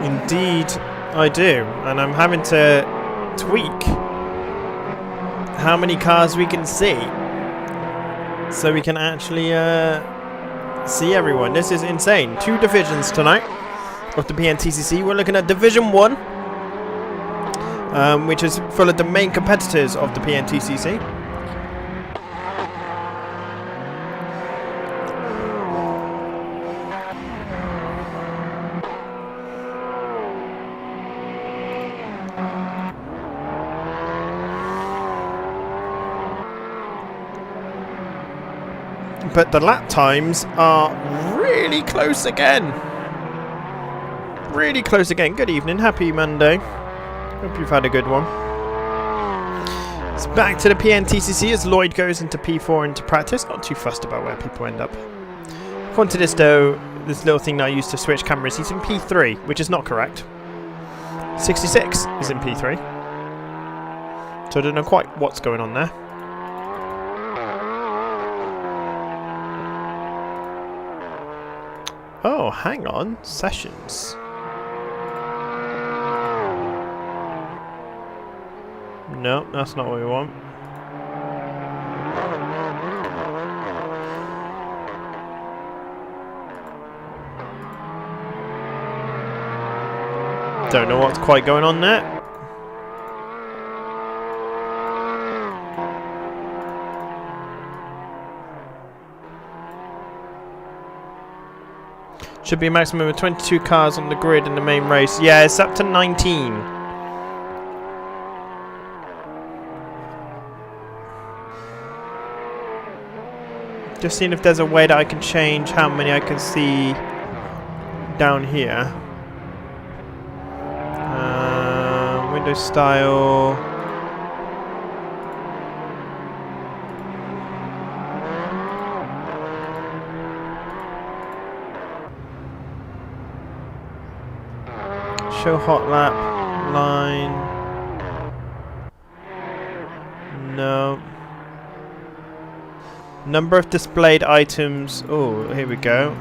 Indeed, I do, and I'm having to tweak how many cars we can see so we can actually see everyone. This is insane. 2 divisions tonight of the PNTCC. We're looking at Division 1, which is full of the main competitors of the PNTCC. But the lap times are really close again. Really close again. Good evening. Happy Monday. Hope you've had a good one. It's back to the PNTCC as Lloyd goes into P4 into practice. Not too fussed about where people end up. According to this though, this little thing that I used to switch cameras, he's in P3, which is not correct. 66 is in P3. So I don't know quite what's going on there. Oh, hang on. Sessions. No, that's not what we want. Don't know what's quite going on there. Should be a maximum of 22 cars on the grid in the main race. Yeah, it's up to 19. Just seeing if there's a way that I can change how many I can see down here. Window style. Show hot lap line. No. Number of displayed items. Oh, here we go.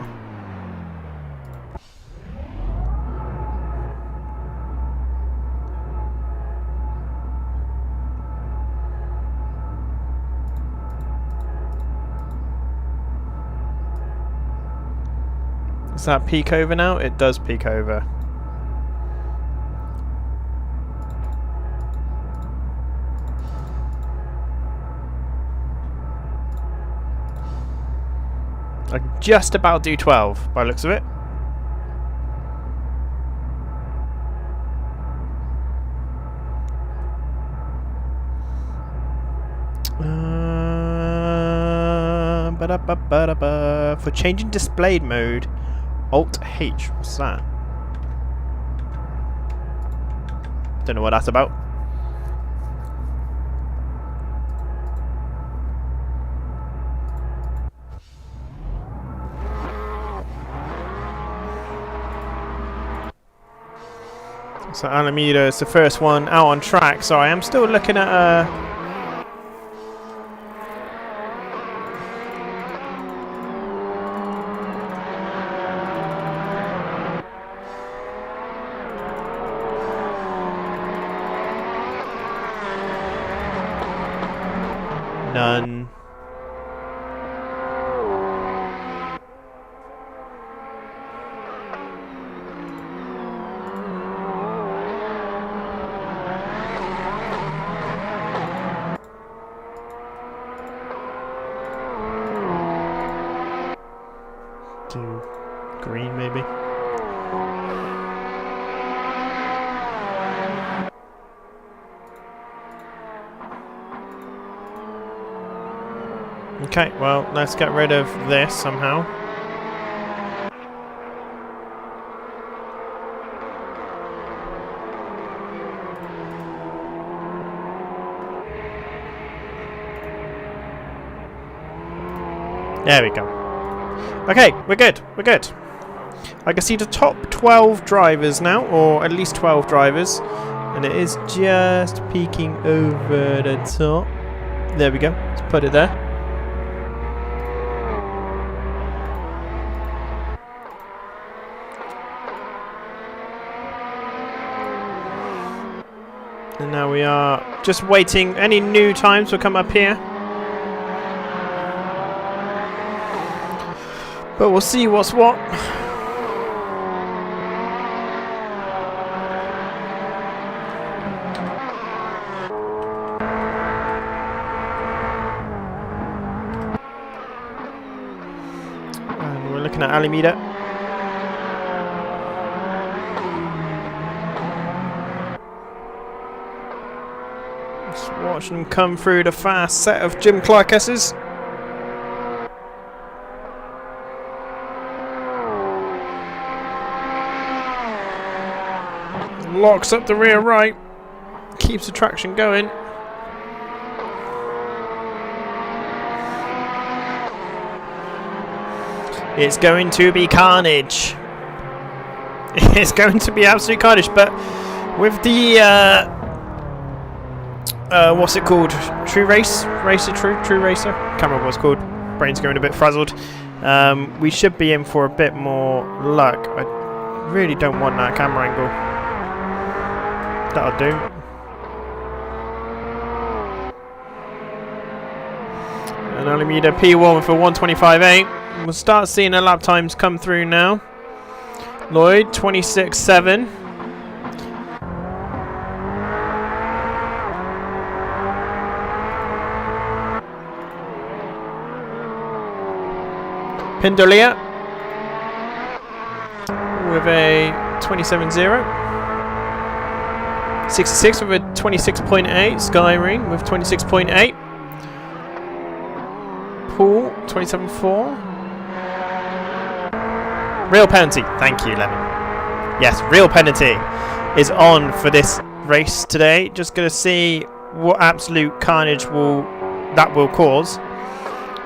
Does that peak over now? It does peak over. I can just about do 12 by the looks of it. For changing displayed mode, Alt H. What's that? Don't know what that's about. So Alameda is the first one out on track. Sorry, I'm still looking at none. Do green maybe. Okay, well, let's get rid of this somehow. There we go. Okay, we're good. We're good. I can see the top 12 drivers now, or at least 12 drivers, and it is just peeking over the top. There we go. Let's put it there. And now we are just waiting. Any new times will come up here. But we'll see what's what. And we're looking at Alameda. Just watching them come through the fast set of Jim Clark S's. Locks up the rear right, keeps the traction going. It's going to be carnage. It's going to be absolute carnage, but with the what's it called? True Racer? True Racer? Can't remember what it's called. Brain's going a bit frazzled. We should be in for a bit more luck. I really don't want that camera angle. That'll do. And Alameda P1 for 125.8. We'll start seeing the lap times come through now. Lloyd 26.7. Pindolia with a 27.0. 66 with a 26.8. Skyring with 26.8. Pool 27.4. Real penalty. Thank you, Lemon. Yes, real penalty is on for this race today. Just going to see what absolute carnage that will cause.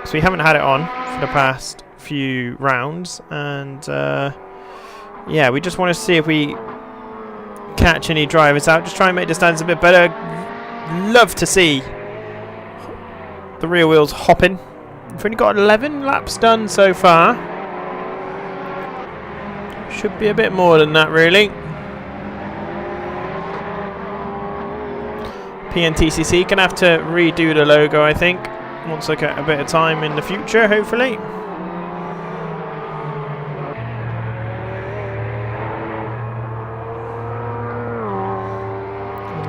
So we haven't had it on for the past few rounds, and yeah, we just want to see if we catch any drivers out. Just try and make the stands a bit better. Love to see the rear wheels hopping. We've only got 11 laps done so far. Should be a bit more than that, really. PNTCC gonna have to redo the logo, I think, once I get a bit of time in the future, hopefully.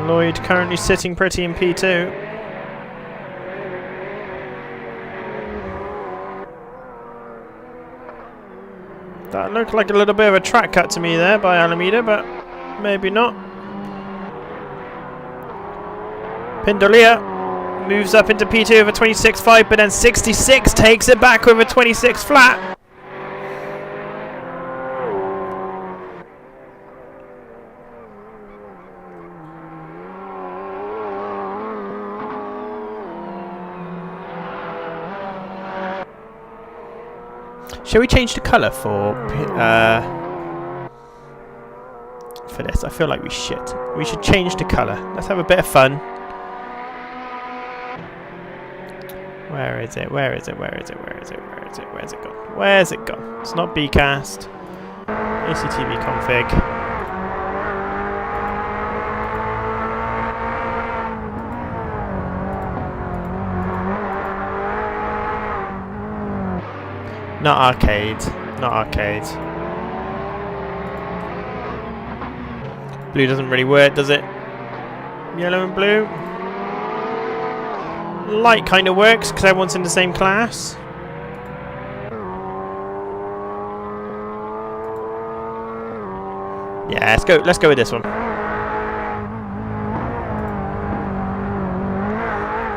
Lloyd currently sitting pretty in P2. That looked like a little bit of a track cut to me there by Alameda, but maybe not. Pindolia moves up into P2 with a 26.5, but then 66 takes it back with a 26 flat. Shall we change the colour for this? I feel like we should. We should change the colour. Let's have a bit of fun. Where is it? Where is it? Where is it? Where is it? Where is it? Where's it gone? Where's it gone? It's not Bcast. ACTV config. Not arcade. Not arcade. Blue doesn't really work, does it? Yellow and blue. Light kind of works because everyone's in the same class. Yeah, let's go. Let's go with this one.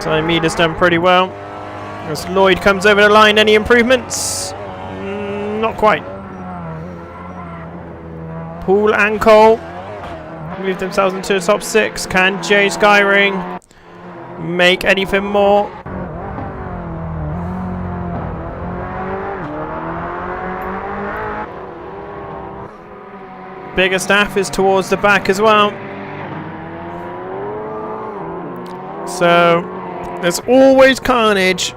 Time meter's done pretty well. As Lloyd comes over the line, any improvements? Not quite. Poole and Cole move themselves into the top 6. Can Jay Skyring make anything more? Bigger staff is towards the back as well. So there's always carnage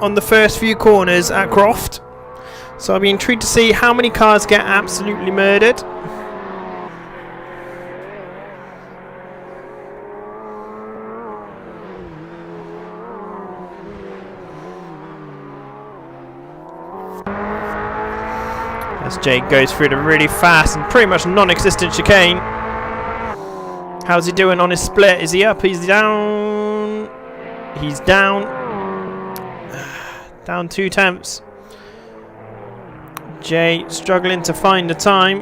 on the first few corners at Croft. So I'll be intrigued to see how many cars get absolutely murdered. As Jake goes through the really fast and pretty much non-existent chicane. How's he doing on his split? Is he up? He's down. He's down. Down 2 tenths. Jay struggling to find the time.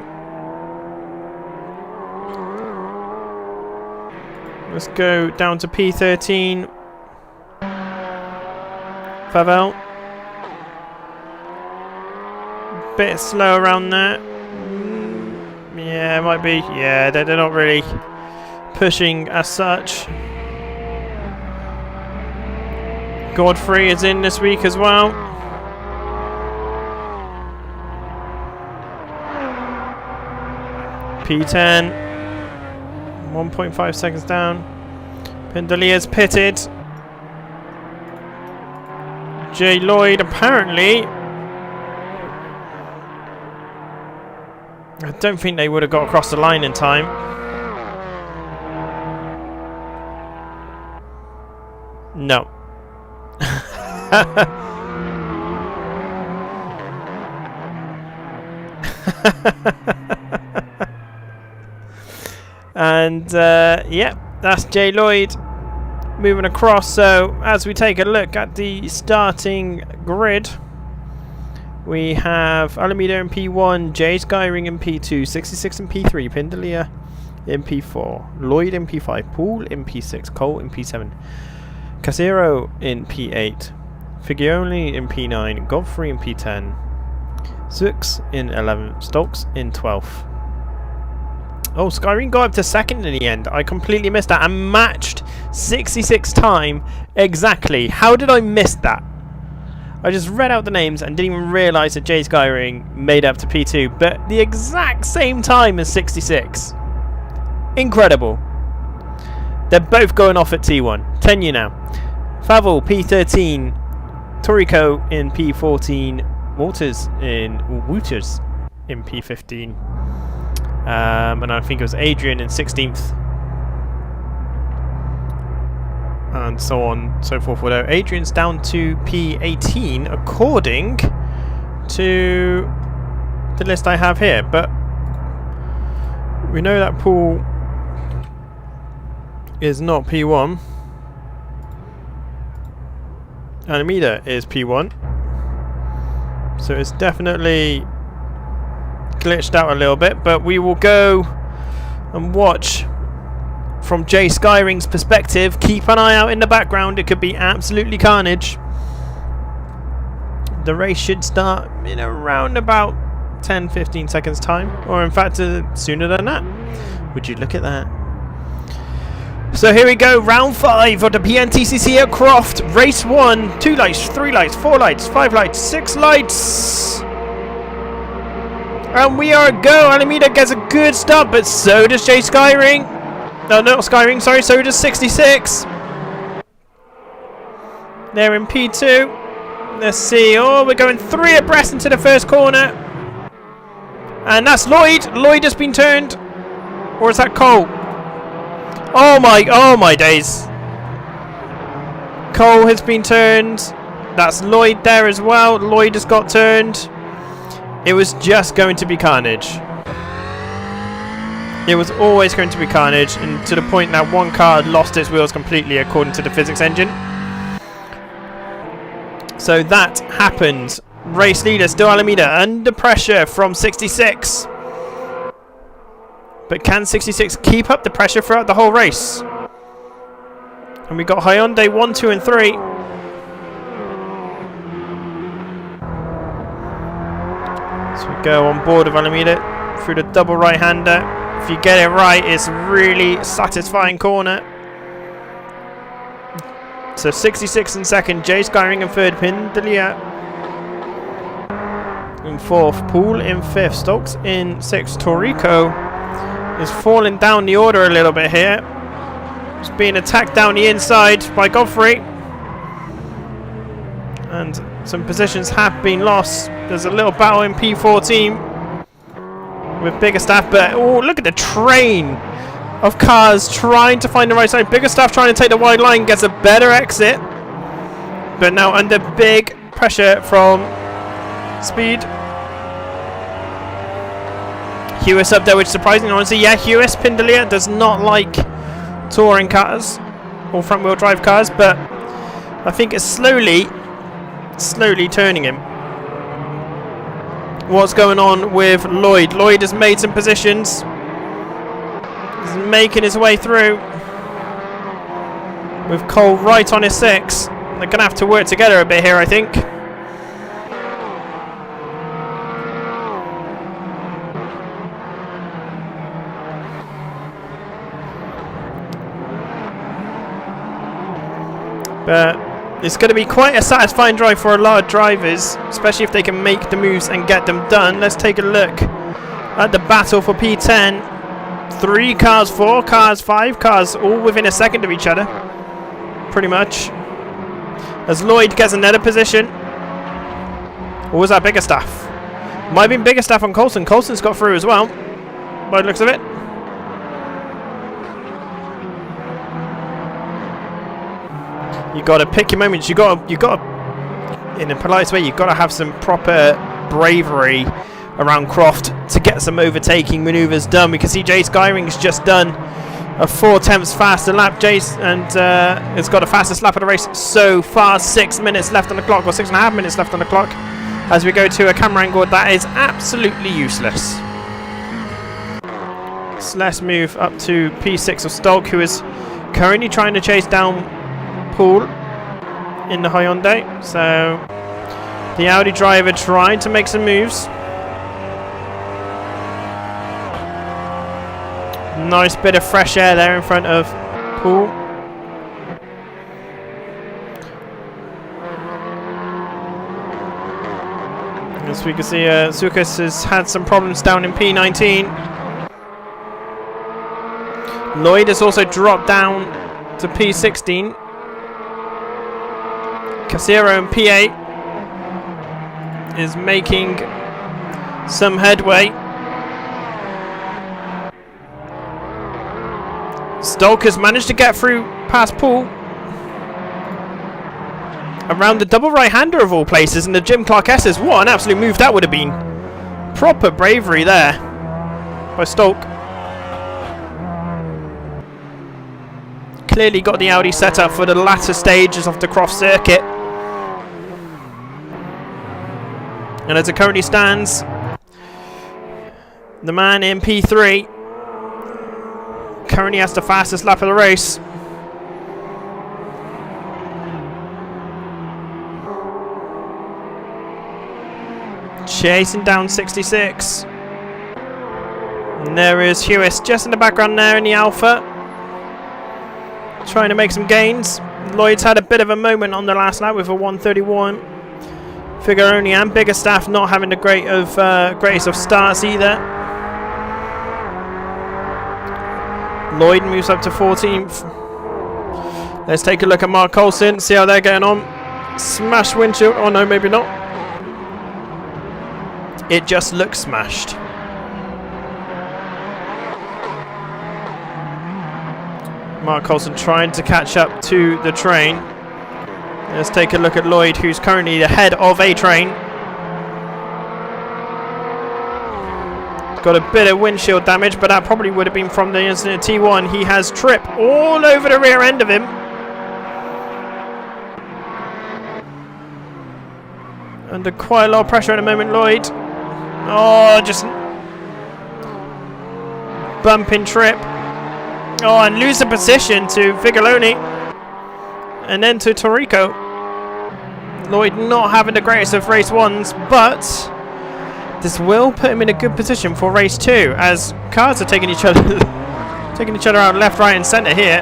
Let's go down to P13. Pavel. Bit slow around there. Yeah, it might be. Yeah, they're not really pushing as such. Godfrey is in this week as well. P10. 1.5 seconds down. Pendolia's pitted. Jay Lloyd apparently. I don't think they would have got across the line in time. No. And yeah, that's Jay Lloyd moving across. So as we take a look at the starting grid, We have Alameda in P1, Jay Skyring in P2, 66 in P3, Pindalia in P4, Lloyd in P5, Poole in P6, Cole in P7, Casero in P8, Figioni in P9, Godfrey in P10, Zux in 11, Stokes in 12th. Oh, Skyring got up to second in the end. I completely missed that and matched 66 time exactly. How did I miss that? I just read out the names and didn't even realise that Jay Skyring made up to P2, but the exact same time as 66. Incredible. They're both going off at T1. 10 you now. Favel P13, Toriko in P14, Wouters in P15, and I think it was Adrian in 16th. And so on, so forth. Although Adrian's down to P18 according to the list I have here, but we know that Poole is not P1. Alameda is P1, so it's definitely glitched out a little bit. But we will go and watch. From Jay Skyring's perspective, keep an eye out in the background. It could be absolutely carnage. The race should start in around about 10-15 seconds time, or in fact sooner than that. Would you look at that? So here we go, round 5 of the PNTCC at Croft. Race 1, 2 lights, 3 lights, 4 lights, 5 lights, 6 lights. And we are go. Alameda gets a good start, but so does Jay Skyring. No, not Skyring, sorry, so does 66. They're in P2. Let's see. Oh, we're going 3 abreast into the first corner. And that's Lloyd. Lloyd has been turned. Or is that Cole? Oh my days. Cole has been turned. That's Lloyd there as well. Lloyd has got turned. It was just going to be carnage. It was always going to be carnage, and to the point that one car lost its wheels completely according to the physics engine. So that happened. Race leader still Alameda, under pressure from 66. But can 66 keep up the pressure throughout the whole race? And we got Hyundai 1, 2 and 3. So we go on board of Alameda through the double right-hander. If you get it right, it's a really satisfying corner. So 66 in second, Jay Skyring in third, Pindalia in fourth, Poole in fifth, Stokes in sixth. Toriko is falling down the order a little bit here. It's being attacked down the inside by Godfrey. And some positions have been lost. There's a little battle in P14 with Biggerstaff, but oh, look at the train of cars trying to find the right side. Biggerstaff trying to take the wide line, gets a better exit, but now under big pressure from Speed. Hewis up there, which is surprising, honestly. Yeah, Hewis, Pindalia does not like touring cars or front wheel drive cars, but I think it's slowly turning him. What's going on with Lloyd? Lloyd has made some positions. He's making his way through. With Cole right on his 6. They're going to have to work together a bit here, I think. But it's going to be quite a satisfying drive for a lot of drivers, especially if they can make the moves and get them done. Let's take a look at the battle for P10. 3 cars, 4 cars, 5 cars, all within a second of each other, pretty much. As Lloyd gets another position. Or was that Biggerstaff? Might have been Biggerstaff on Coulson. Coulson's got through as well, by the looks of it. You got to pick your moments. You got to, in a polite way, you've got to have some proper bravery around Croft to get some overtaking manoeuvres done. We can see Jay Skyring's just done a 4/10 faster lap. Jace and has got a fastest lap of the race so far. 6 minutes left on the clock, or 6.5 minutes left on the clock. as we go to a camera angle that is absolutely useless. So let's move up to P6 of Stolk, who is currently trying to chase down Paul in the Hyundai. So the Audi driver trying to make some moves. Nice bit of fresh air there in front of Paul. As we can see, Sukas has had some problems down in P19. Lloyd has also dropped down to P16. Casero in P8 is making some headway. Stolk has managed to get through past Paul around the double right-hander of all places, and the Jim Clark S's. What an absolute move that would have been. Proper bravery there by Stolk. Clearly got the Audi set up for the latter stages of the Croft circuit. And as it currently stands, the man in P3 currently has the fastest lap of the race. Chasing down 66. And there is Hewis just in the background there in the Alpha, trying to make some gains. Lloyd's had a bit of a moment on the last lap with a 131. Figuroni and Biggerstaff not having the greatest of starts either. Lloyd moves up to 14th. Let's take a look at Mark Coulson, see how they're getting on. Smashed windshield. Oh no, maybe not. It just looks smashed. Mark Coulson trying to catch up to the train. Let's take a look at Lloyd, who's currently the head of a train. Got a bit of windshield damage, but that probably would have been from the incident T1. He has trip all over the rear end of him. Under quite a lot of pressure at the moment, Lloyd. Oh, just bumping trip. Oh, and losing position to Vigoloni. And then to Torrico. Lloyd not having the greatest of race ones, but this will put him in a good position for race 2, as cars are taking each other out left, right and centre here.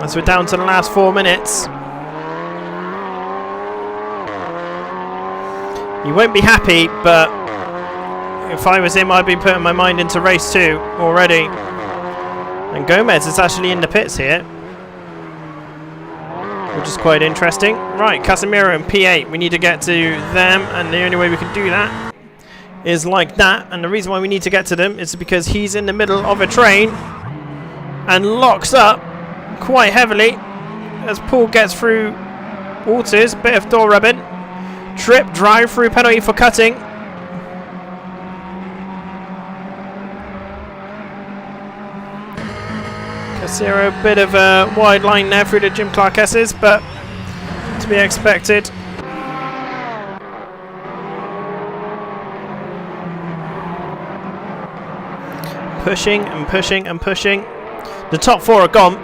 As we're down to the last 4 minutes. He won't be happy, but if I was him, I'd be putting my mind into race 2 already. And Gomez is actually in the pits here, which is quite interesting. Right, Casemiro and P8. We need to get to them, and the only way we can do that is like that. And the reason why we need to get to them is because he's in the middle of a train and locks up quite heavily as Paul gets through Waters. Bit of door rubbing. Trip, drive through penalty for cutting. Casero, a bit of a wide line there through the Jim Clark S's, but to be expected. Pushing and pushing and pushing. The top 4 are gone.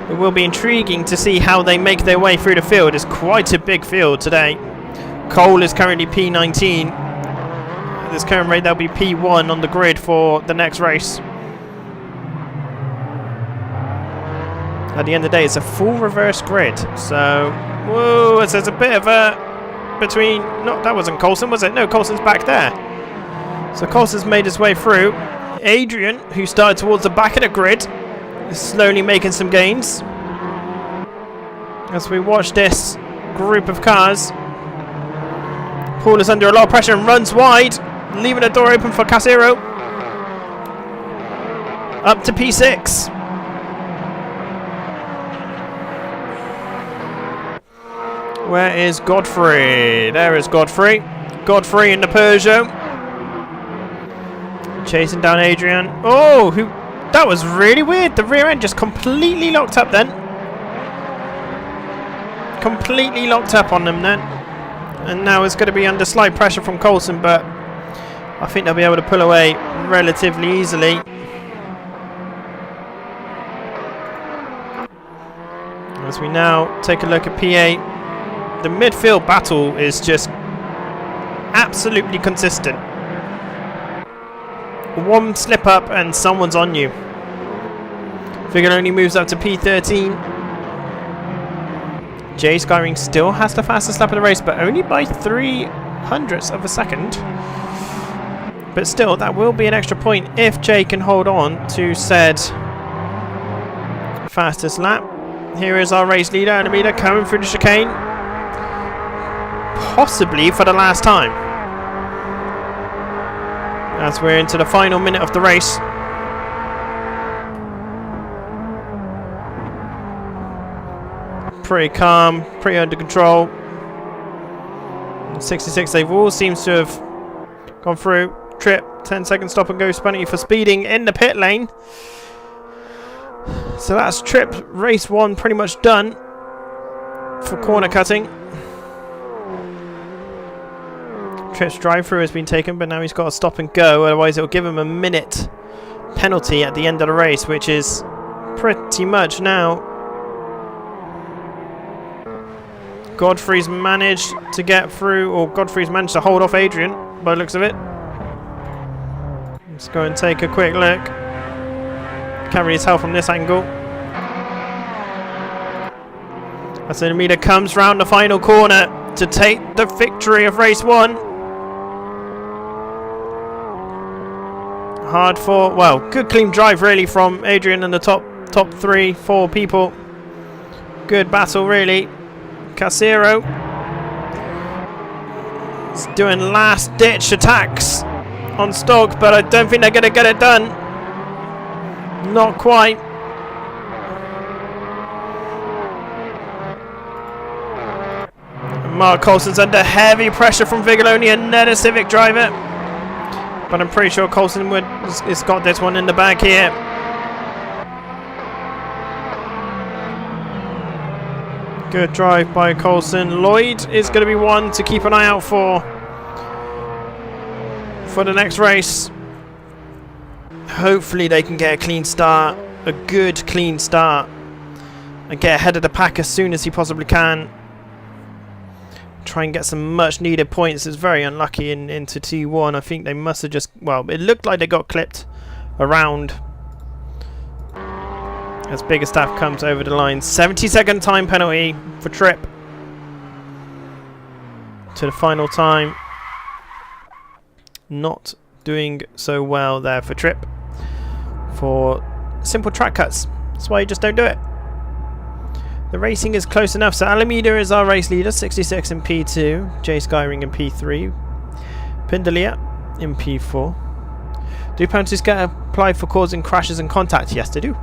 It will be intriguing to see how they make their way through the field. It's quite a big field today. Cole is currently P19. At this current rate, that'll be P1 on the grid for the next race. At the end of the day, it's a full reverse grid. So, whoa, there's a bit of a between. No, that wasn't Coulson, was it? No, Coulson's back there. So Coulson's made his way through. Adrian, who started towards the back of the grid, is slowly making some gains. As we watch this group of cars, Paul is under a lot of pressure and runs wide, leaving the door open for Casero. Up to P6. Where is Godfrey? There is Godfrey. Godfrey in the Peugeot. Chasing down Adrian. Oh, that was really weird. The rear end just completely locked up then. completely locked up on them then. And now it's going to be under slight pressure from Coulson, but I think they'll be able to pull away relatively easily. As we now take a look at PA, the midfield battle is just absolutely consistent. One slip up and someone's on you. Vigoloni moves up to P13. Jay Skyring still has the fastest lap of the race, but only by 0.03 of a second. But still, that will be an extra point if Jay can hold on to said fastest lap. Here is our race leader, Alameda, coming through the chicane. Possibly for the last time. As we're into the final minute of the race. Pretty calm, pretty under control. 66, they've all seems to have gone through. Trip, 10-second stop and go penalty for speeding in the pit lane. So that's Trip race 1 pretty much done for corner cutting. Trip's drive-through has been taken, but now he's got to stop and go, otherwise it'll give him a minute penalty at the end of the race, which is pretty much now. Godfrey's managed to get through, or Godfrey's managed to hold off Adrian by the looks of it. Let's go and take a quick look. Can't really tell from this angle. As Alameda comes round the final corner to take the victory of race 1. Hard fought, well, good clean drive really from Adrian and the top 3-4 people. Good battle really. Casero is doing last ditch attacks on Stog, but I don't think they're going to get it done. Not quite. Mark Coulson's under heavy pressure from Vigoloni, another Civic driver. But I'm pretty sure Coulson has got this one in the bag here. Good drive by Coulson. Lloyd is going to be one to keep an eye out for the next race. Hopefully they can get a clean start, a good clean start, and get ahead of the pack as soon as he possibly can. Try and get some much needed points. It's very unlucky into T1. I think they must have just, well, it looked like they got clipped around as Biggerstaff comes over the line. 70-second time penalty for Trip to the final time. Not doing so well there for Trip for simple track cuts. That's why you just don't do it. The racing is close enough. So Alameda is our race leader, 66 in P2, Jay Skyring in P3, Pindalia in P4. Do penalties get applied for causing crashes and contact? Yes, they do.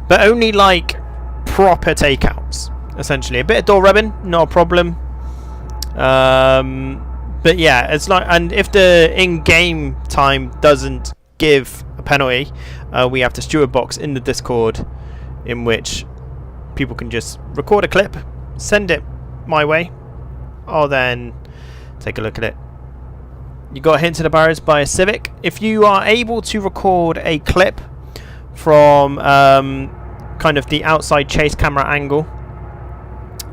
But only like proper takeouts, essentially. A bit of door rubbing, not a problem. But yeah, it's like, and if the in-game time doesn't give a penalty, we have the steward box in the Discord, in which people can just record a clip, send it my way, or then take a look at it. You got hit to the barriers by a Civic. If you are able to record a clip from kind of the outside chase camera angle,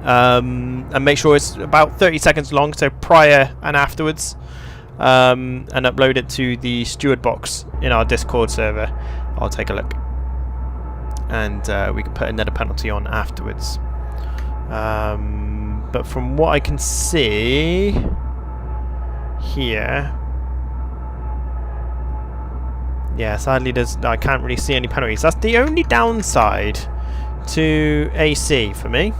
and make sure it's about 30 seconds long, so prior and afterwards, and upload it to the steward box in our Discord server, I'll take a look, and we can put another penalty on afterwards. But from what I can see here, yeah, sadly I can't really see any penalties. That's the only downside to AC for me.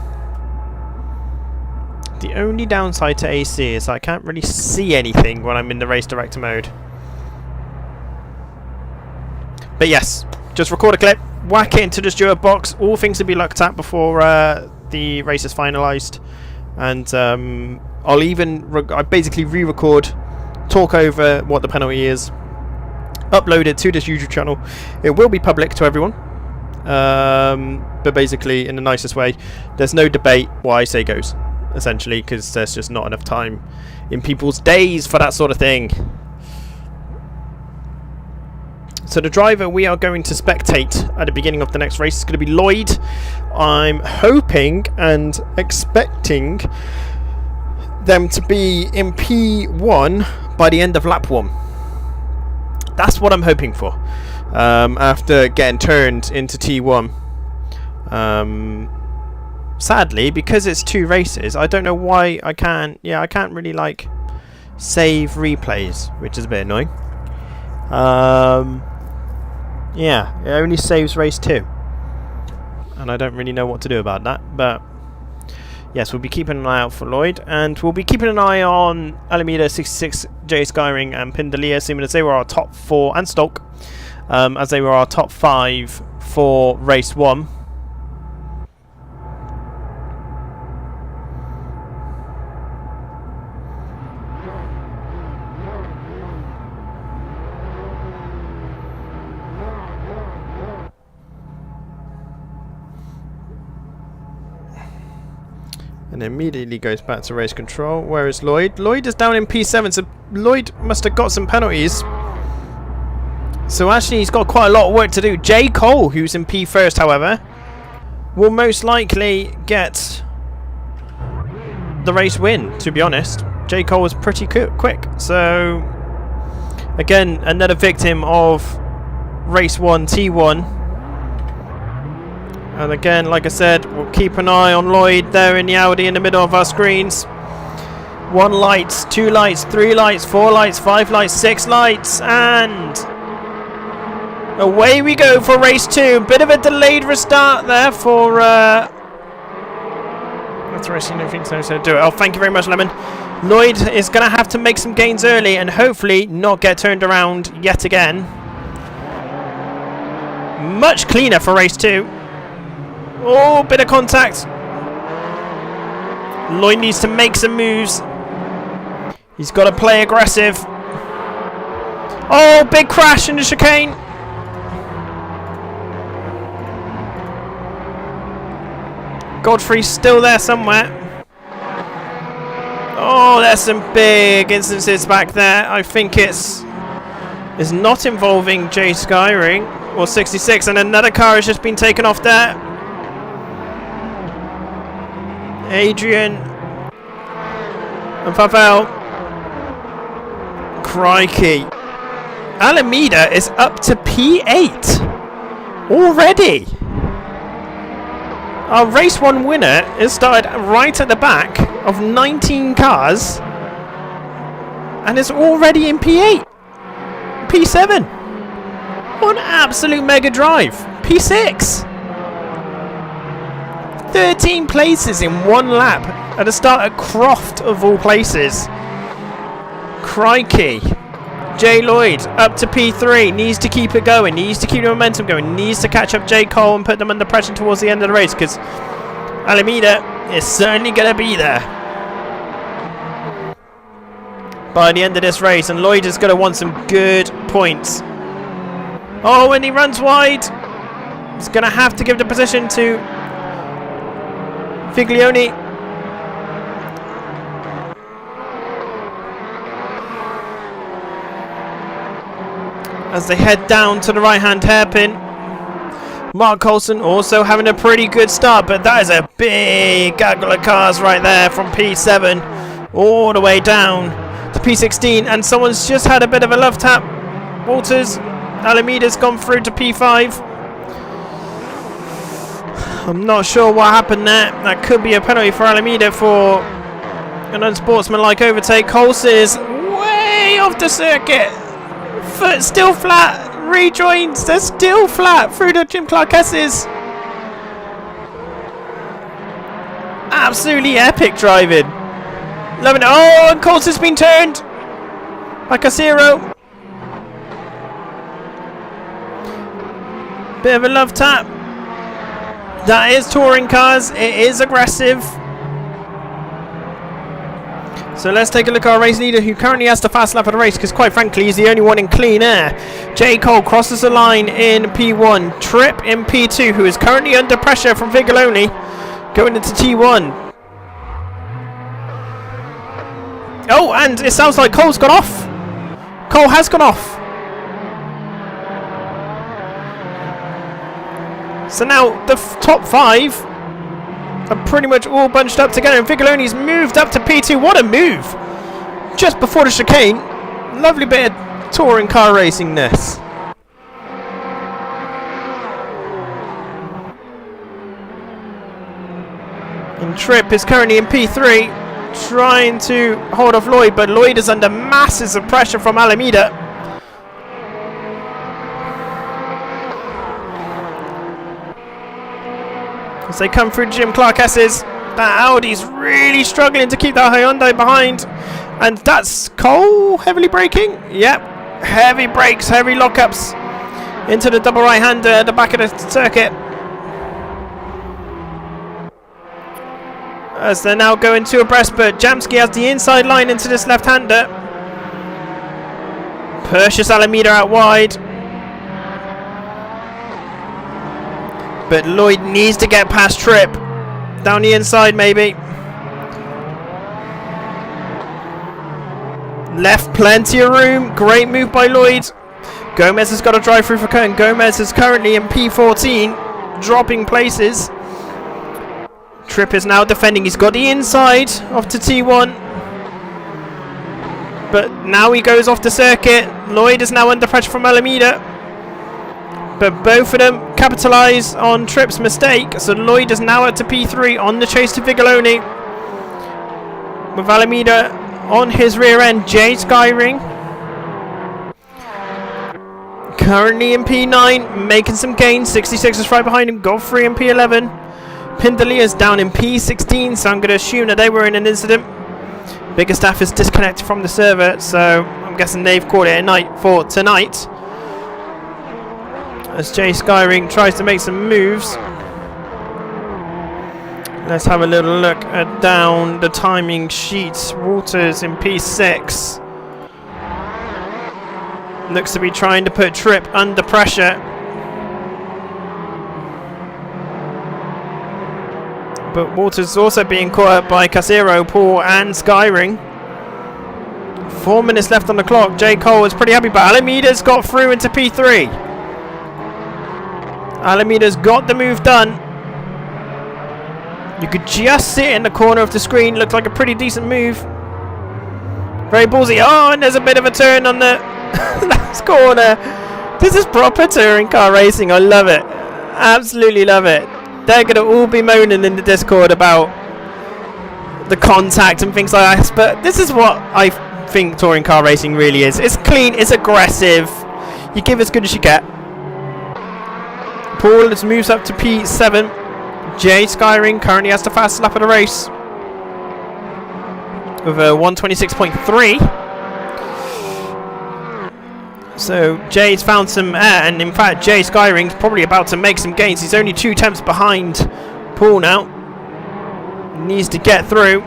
The only downside to AC is I can't really see anything when I'm in the race director mode. But yes, just record a clip, whack it into the steward box, all things to be looked at before the race is finalised. And I basically re-record, talk over what the penalty is, upload it to this YouTube channel. It will be public to everyone, But basically, in the nicest way, there's no debate why I say goes, essentially, because there's just not enough time in people's days for that sort of thing. So the driver we are going to spectate at the beginning of the next race is going to be Lloyd. I'm hoping and expecting them to be in P1 by the end of lap 1. That's what I'm hoping for. After getting turned into T1. Sadly, because it's 2 races, I don't know why I can't really like save replays, which is a bit annoying. Yeah, it only saves race 2. And I don't really know what to do about that, but yes, we'll be keeping an eye out for Lloyd, and we'll be keeping an eye on Alameda, 66, Jay Skyring and Pindalia, assuming as they were our top 4, and Stoke, as they were our top 5 for race 1. And immediately goes back to race control. Where is Lloyd? Lloyd is down in P7, so Lloyd must have got some penalties. So actually he's got quite a lot of work to do. J. Cole, who's in P1st, however, will most likely get the race win, to be honest. J. Cole was pretty quick. So, again, another victim of race 1, T1. And again, like I said, we'll keep an eye on Lloyd there in the Audi in the middle of our screens. 1 light, 2 lights, 3 lights, 4 lights, 5 lights, 6 lights, and away we go for race 2. Bit of a delayed restart there for that's racing. I think so. Do it. Oh, thank you very much, Lemon. Lloyd is going to have to make some gains early and hopefully not get turned around yet again. Much cleaner for race 2. Oh, bit of contact. Lloyd needs to make some moves. He's got to play aggressive. Oh, big crash in the chicane. Godfrey's still there somewhere. Oh, there's some big instances back there. I think it's not involving Jay Skyring or 66, and another car has just been taken off there. Adrian and Pavel. Crikey. Alameda is up to P8 already. Our race 1 winner has started right at the back of 19 cars and is already in P8. P7. What an absolute mega drive. P6. 13 places in 1 lap at the start at Croft, of all places. Crikey. Jay Lloyd up to P3, needs to keep it going, needs to keep the momentum going, needs to catch up J. Cole and put them under pressure towards the end of the race, because Alameda is certainly going to be there by the end of this race, and Lloyd is going to want some good points. Oh, and he runs wide. He's going to have to give the position to Figlioni. As they head down to the right-hand hairpin. Mark Coulson also having a pretty good start, but that is a big gaggle of cars right there from P7 all the way down to P16, and someone's just had a bit of a love tap. Walters, Alameda's gone through to P5. I'm not sure what happened there. That could be a penalty for Alameda for an unsportsmanlike overtake. Coulson is way off the circuit. Foot still flat. Rejoins. They're still flat through the Jim Clark S's. Absolutely epic driving. Loving it. Oh, and Coulson's been turned by Casero. Bit of a love tap. That is touring cars. It is aggressive. So let's take a look at our race leader, who currently has the fast lap of the race, because quite frankly he's the only one in clean air. J. Cole crosses the line in P1. Tripp in P2, who is currently under pressure from Vigoloni, going into T1. Oh, and it sounds like Cole's gone off. Cole has gone off. So now the top 5 are pretty much all bunched up together, and Vigoloni's moved up to P2. What a move! Just before the chicane. Lovely bit of touring car racing this. And Tripp is currently in P3, trying to hold off Lloyd, but Lloyd is under massive pressure from Alameda. As they come through Jim Clark S's, that Audi's really struggling to keep that Hyundai behind. And that's Cole heavily braking. Yep, heavy brakes, heavy lockups into the double right-hander at the back of the circuit. As they're now going two abreast, but Jamsky has the inside line into this left-hander. Pushes Alameda out wide. But Lloyd needs to get past Tripp. Down the inside, maybe. Left plenty of room. Great move by Lloyd. Gomez has got to drive through for Curtin. Gomez is currently in P14, dropping places. Tripp is now defending. He's got the inside off to T1. But now he goes off the circuit. Lloyd is now under pressure from Alameda. But both of them capitalise on Tripp's mistake. So Lloyd is now up to P3 on the chase to Vigoloni. With Alameda on his rear end. Jay Skyring currently in P9, making some gains. 66 is right behind him. Godfrey in P11. Pindalia's down in P16, so I'm going to assume that they were in an incident. Biggerstaff is disconnected from the server, so I'm guessing they've called it a night for tonight. As Jay Skyring tries to make some moves. Let's have a little look at down the timing sheets. Walters in P6. Looks to be trying to put Tripp under pressure. But Walters is also being caught up by Casero, Paul and Skyring. 4 minutes left on the clock. J. Cole is pretty happy, but Alameda's got through into P3. Alameda's got the move done. You could just see it in the corner of the screen. Looked like a pretty decent move. Very ballsy. Oh, and there's a bit of a turn on the last corner. This is proper touring car racing. I love it. Absolutely love it. They're going to all be moaning in the Discord about the contact and things like that. But this is what I think touring car racing really is. It's clean. It's aggressive. You give as good as you get. Paul moves up to P7. Jay Skyring currently has the fastest lap of the race with a 126.3. So Jay's found some air, and in fact Jay Skyring's probably about to make some gains. He's only 2 tenths behind Paul now. Needs to get through.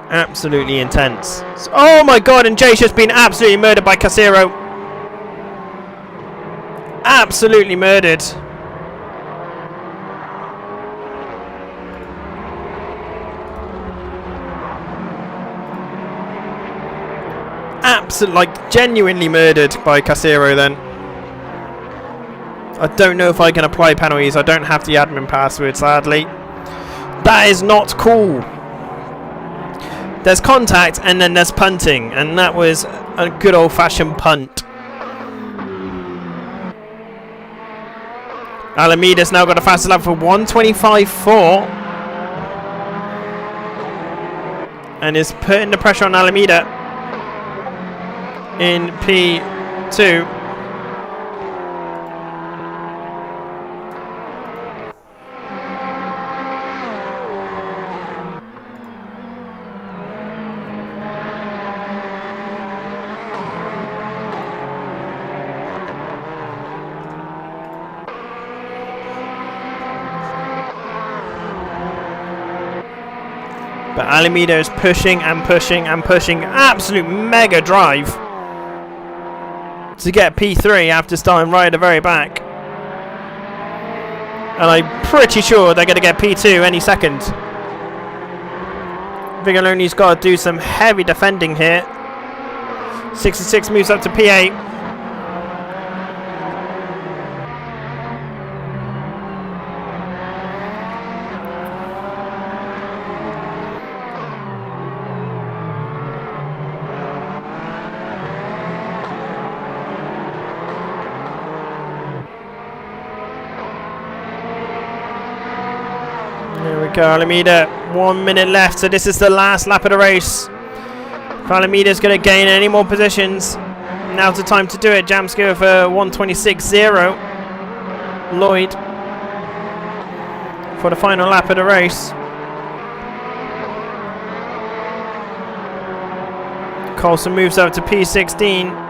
Absolutely intense. Oh my god, and Jay's just been absolutely murdered by Casero. Absolutely murdered. Absolutely, like genuinely murdered by Casero then. I don't know if I can apply penalties. I don't have the admin password, sadly. That is not cool. There's contact and then there's punting, and that was a good old-fashioned punt. Alameda's now got a fastest lap for 125.4 and is putting the pressure on Alameda in P2. But Alameda is pushing and pushing and pushing. Absolute mega drive to get P3 after starting right at the very back. And I'm pretty sure they're going to get P2 any second. Vigoloni's got to do some heavy defending here. 66 moves up to P8. There we go, Alameda. 1 minute left, so this is the last lap of the race. If Alameda's going to gain any more positions, now's the time to do it. Jamsko for 1:26.0. Lloyd for the final lap of the race. Coulson moves up to P16.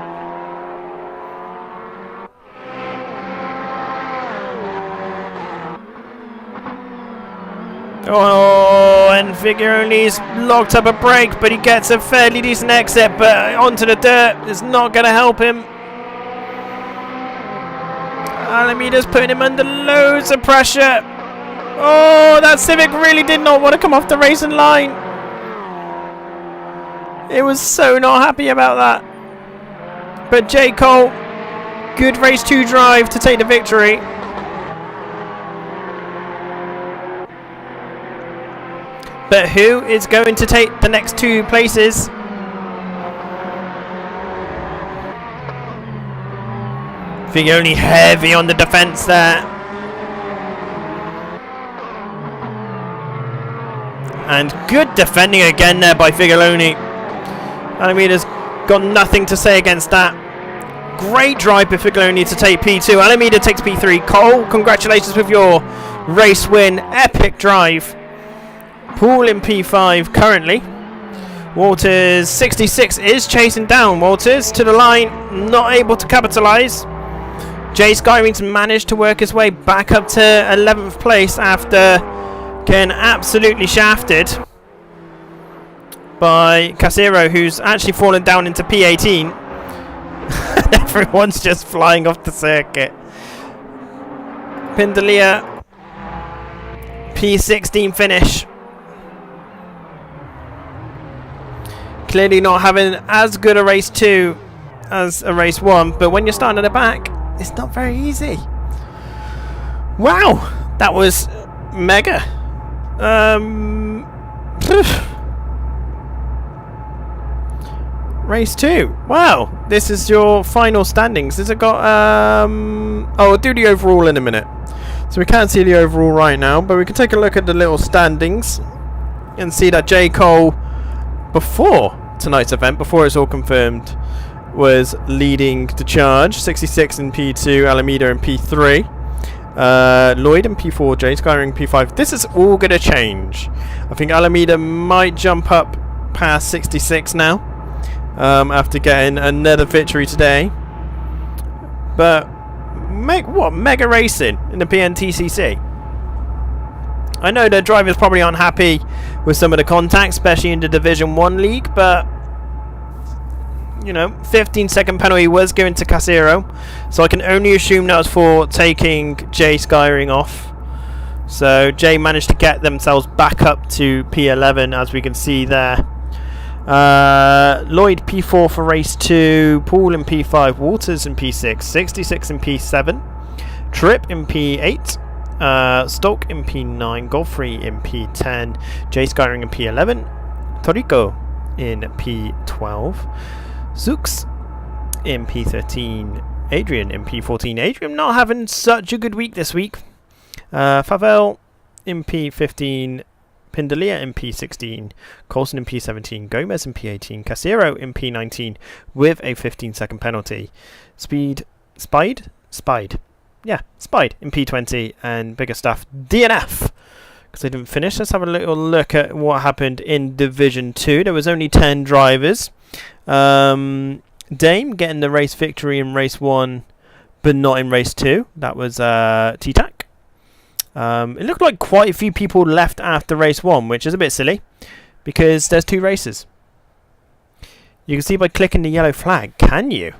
Oh, and Vigoroni's locked up a brake, but he gets a fairly decent exit, but onto the dirt is not going to help him. Alameda's putting him under loads of pressure. Oh, that Civic really did not want to come off the racing line. It was so not happy about that. But J. Cole, good race 2 drive to take the victory. But who is going to take the next 2 places? Vigoni heavy on the defence there. And good defending again there by Vigoloni. Alameda's got nothing to say against that. Great drive by Vigoloni to take P2. Alameda takes P3. Cole, congratulations with your race win. Epic drive. Poole in P5 currently. Walters 66 is chasing down Walters to the line, not able to capitalise. Jay Skyrings managed to work his way back up to 11th place after getting absolutely shafted by Casero, who's actually fallen down into P18. Everyone's just flying off the circuit. Pindalia P16 finish. Clearly not having as good a race 2 as a race 1, but when you're starting at the back, it's not very easy. Wow, that was mega. Race 2. Wow, this is your final standings. Has it got oh, we'll do the overall in a minute. So we can't see the overall right now, but we can take a look at the little standings and see that J. Cole, before tonight's event, before it's all confirmed, was leading the charge. 66 in P2, Alameda in P3, Lloyd in P4, Jay Skyring P5. This is all going to change. I think Alameda might jump up past 66 now, after getting another victory today. But mega racing in the PNTCC. I know the drivers probably aren't happy with some of the contacts, especially in the Division 1 league, but you know, 15-second penalty was given to Casero, so I can only assume that was for taking Jay Skyring off. So Jay managed to get themselves back up to P11, as we can see there. Lloyd P4 for race 2, Poole in P5, Walters in P6, 66 in P7, Tripp in P8, Stoke in P9, Godfrey in P10, Jay Skyring in P11, Torrico in P12, Zooks in P13, Adrian in P14. Adrian not having such a good week this week. Favel in P15, Pindalia in P16, Coulson in P17, Gomez in P18, Casero in P19 with a 15-second penalty. Spied in P20, and bigger stuff DNF because they didn't finish. Let's have a little look at what happened in Division 2. There was only 10 drivers. Dame getting the race victory in race 1, but not in race 2. That was T-Tac. It looked like quite a few people left after race 1, which is a bit silly because there's 2 races. You can see by clicking the yellow flag, can you?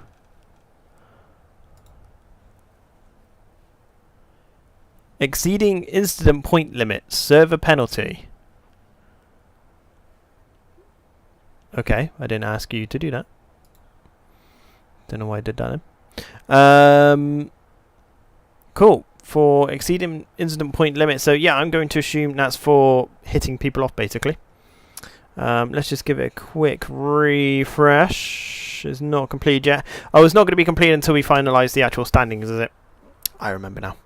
Exceeding incident point limit, server penalty. Okay, I didn't ask you to do that. Don't know why I did that then. Cool. For exceeding incident point limit. So yeah, I'm going to assume that's for hitting people off basically. Let's just give it a quick refresh. It's not complete yet. Oh, it's not going to be complete until we finalise the actual standings, is it? I remember now.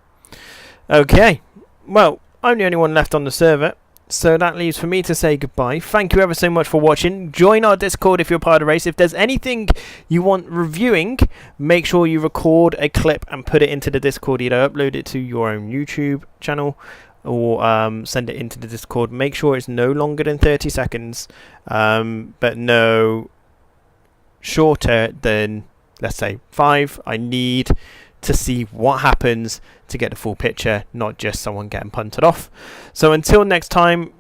Okay. Well, I'm the only one left on the server. So that leaves for me to say goodbye. Thank you ever so much for watching. Join our Discord if you're part of the race. If there's anything you want reviewing, make sure you record a clip and put it into the Discord. Either upload it to your own YouTube channel or send it into the Discord. Make sure it's no longer than 30 seconds, but no shorter than, let's say, 5. I need to see what happens to get the full picture, not just someone getting punted off. So until next time,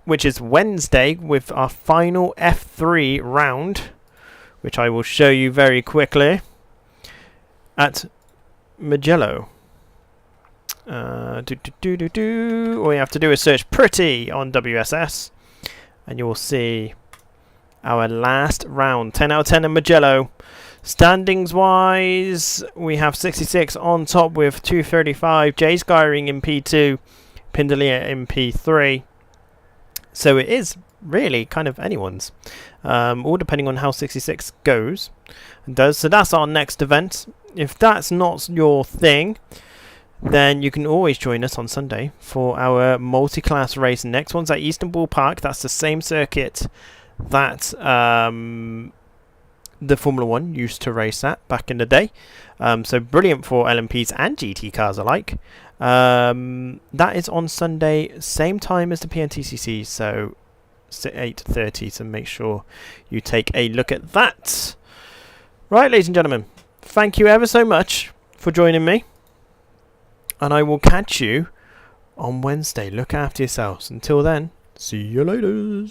which is Wednesday, with our final F3 round, which I will show you very quickly at Mugello. All you have to do is search pretty on WSS and you will see our last round, 10 out of 10 in Mugello. Standings wise, we have 66 on top with 235. Jay Skyring in P2, Pindalia in P3. So it is really kind of anyone's, all depending on how 66 goes and does. So that's our next event. If that's not your thing, then you can always join us on Sunday for our multi-class race. Next one's at Eastern Park. That's the same circuit that the Formula 1 used to race at back in the day. So brilliant for LMPs and GT cars alike. That is on Sunday, same time as the PNTCC, so 8:30, so make sure you take a look at that. Right, ladies and gentlemen, thank you ever so much for joining me, and I will catch you on Wednesday. Look after yourselves. Until then, see you later.